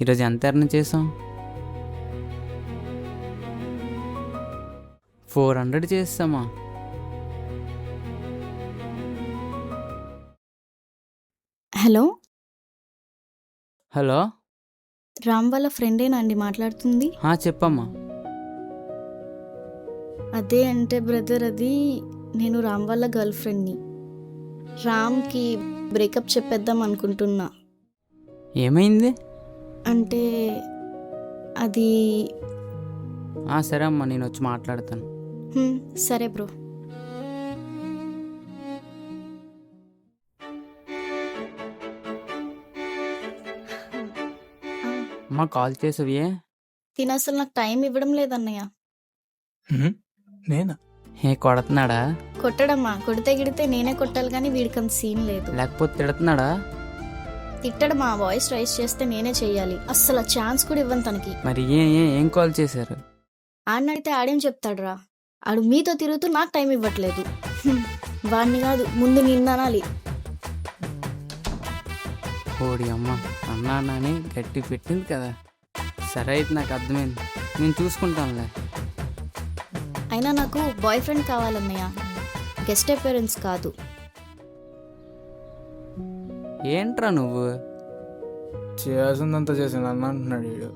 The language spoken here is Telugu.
ఈరోజు ఎంత ఎర్న్ చేసాం? 400 చేస్తామా? Hello, hello. రామ్ వాళ్ళ ఫ్రెండేనా అండి మాట్లాడుతుంది? చెప్పమ్మా. అదే అంటే బ్రదర్, అది నేను రామ్ వాళ్ళ గర్ల్ ఫ్రెండ్ని. రామ్కి బ్రేకప్ చెప్పేద్దాం అనుకుంటున్నా. ఏమైంది? అంటే అది సరే అమ్మా, నేను వచ్చి మాట్లాడతాను. సరే బ్రో. అమ్మా, కాల్ చేసావి? తిన అసలు నాకు టైం ఇవ్వడం లేదన్నయ్య. నేనా? కొడుతున్నాడా? కొట్టడమ్మా, కొడితే గిడితే నేనే కొట్టాలి కానీ వీడికి అంత సీన్ లేదు. లేకపోతే తిడుతున్నాడా? తిట్టడమా, వాయిస్ రైస్ చేస్తే నేనే చెయ్యాలి. అస్సలు ఛాన్స్ కూడా ఇవ్వను తనకి. మరి ఏం కాల్ చేశారు? ఆడినడితే ఆడేం చెప్తాడురా? ఆడు మీతో తిరుగుతూ నాకు టైం ఇవ్వట్లేదు. వాడిని కాదు, ముందు నిన్ననాలి. ఓడి అమ్మ, అన్నానని గట్టి పెట్టింది కదా. సరే అయితే, నాకు అర్థమైంది, నేను చూసుకుంటానులే. అయినా నాకు బాయ్ ఫ్రెండ్ కావాలన్నయ్య, గెస్ట్ అపీరెన్స్ కాదు. ఏంట్రా నువ్వు? చేయాల్సిందంతా చేసాను అన్న అంటున్నాడు వీడు.